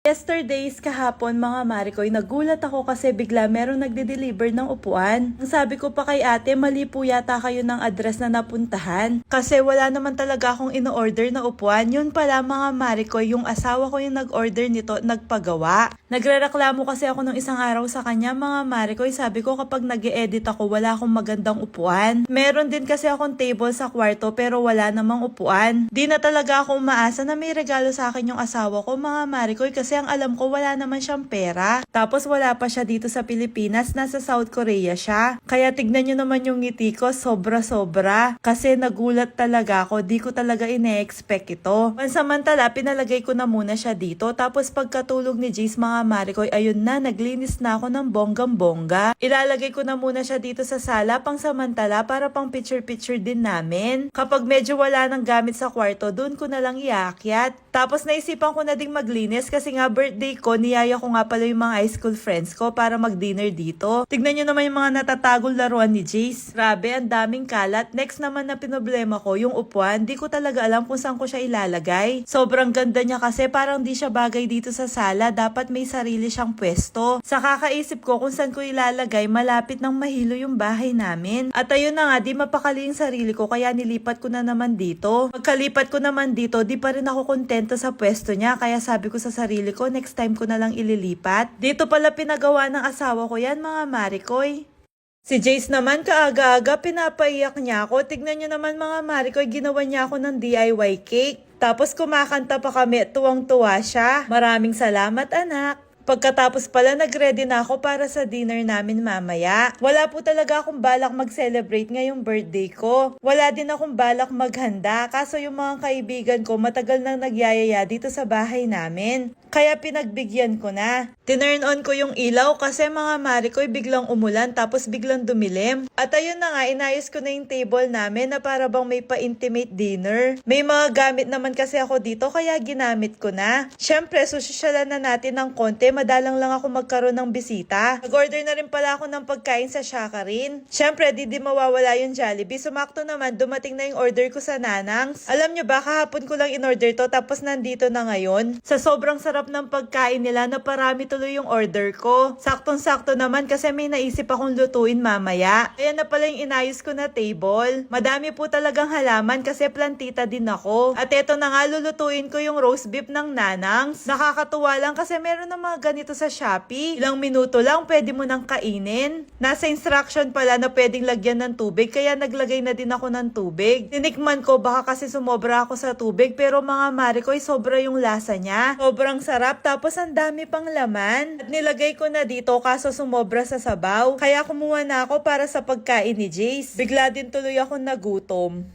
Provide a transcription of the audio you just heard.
Yesterday's kahapon mga Marikoy, nagulat ako kasi bigla merong nagde-deliver ng upuan. Ang sabi ko pa kay ate, mali po yata kayo ng address na napuntahan. Kasi wala naman talaga akong ino-order na upuan. Yun pala mga Marikoy, yung asawa ko yung nag-order nito, nagpagawa. Nagrereklamo kasi ako nung isang araw sa kanya mga Marikoy. Sabi ko kapag nag-e-edit ako, wala akong magandang upuan. Meron din kasi akong table sa kwarto pero wala namang upuan. Di na talaga ako umaasa na may regalo sa akin yung asawa ko mga Marikoy kasi ang alam ko wala naman siyang pera. Tapos wala pa siya dito sa Pilipinas, nasa South Korea siya. Kaya tignan nyo naman yung ngiti ko, sobra-sobra. Kasi nagulat talaga ako, di ko talaga ine-expect ito. Pansamantala, pinalagay ko na muna siya dito. Tapos pagkatulog ni Jace mga Marikoy, ayun na, naglinis na ako ng bonggang-bongga. Ilalagay ko na muna siya dito sa sala pangsamantala para pang picture-picture din namin. Kapag medyo wala nang gamit sa kwarto, dun ko na lang iakyat. Tapos naisipan ko na ding maglinis kasi nga birthday ko, niyaya ko nga pala yung mga high school friends ko para mag-dinner dito. Tignan nyo naman yung mga natatagong laruan ni Jace. Grabe, ang daming kalat. Next naman na pinoblema ko, yung upuan. Di ko talaga alam kung saan ko siya ilalagay. Sobrang ganda niya kasi parang di siya bagay dito sa sala. Dapat may sarili siyang pwesto. Sa kakaisip ko kung saan ko ilalagay, malapit nang mahilo yung bahay namin. At ayun na nga, di mapakali yung sarili ko kaya nilipat ko na naman dito. Pagkalipat ko naman dito, di pa rin ako kontento sa pwesto niya. Kaya sabi ko sa sarili ko, next time ko na lang ililipat. Dito pala pinagawa ng asawa ko yan mga Marikoy. Si Jace naman kaaga-aga pinapaiyak niya ako. Tignan nyo naman mga Marikoy, ginawa niya ako ng DIY cake. Tapos kumakanta pa kami, tuwang-tuwa siya. Maraming salamat anak. Pagkatapos pala, nag-ready na ako para sa dinner namin mamaya. Wala po talaga akong balak mag-celebrate ngayong birthday ko. Wala din akong balak maghanda. Kaso yung mga kaibigan ko matagal nang nagyayaya dito sa bahay namin. Kaya pinagbigyan ko na. Tinurn on ko yung ilaw kasi mga Marikoy biglang umulan tapos biglang dumilim. At ayun na nga, inayos ko na yung table namin na para bang may pa-intimate dinner. May mga gamit naman kasi ako dito kaya ginamit ko na. Syempre, susosyalan na natin ng konti. Madalang lang ako magkaroon ng bisita. Nag-order na rin pala ako ng pagkain sa Shakarin. Syempre, di mawawala yung Jollibee. Sumakto naman, dumating na yung order ko sa Nanangs. Alam nyo ba, kahapon ko lang in-order to tapos nandito na ngayon. Sa sobrang sarap ng pagkain nila, naparami tuloy yung order ko. Saktong-sakto naman kasi may naisip akong lutuin mamaya. Ayan na pala yung inayos ko na table. Madami po talagang halaman kasi plantita din ako. At eto na nga, lulutuin ko yung roast beef ng Nanangs. Nakakatuwa lang kasi meron na mga ganito sa Shopee. Ilang minuto lang, pwede mo nang kainin. Nasa instruction pala na pwedeng lagyan ng tubig, kaya naglagay na din ako ng tubig. Tinikman ko, baka kasi sumobra ako sa tubig, pero mga Marikoy, sobra yung lasa niya. Sobrang sarap, tapos ang dami pang laman. At nilagay ko na dito, kaso sumobra sa sabaw. Kaya kumuha na ako para sa pagkain ni Jace. Bigla din tuloy ako nagutom.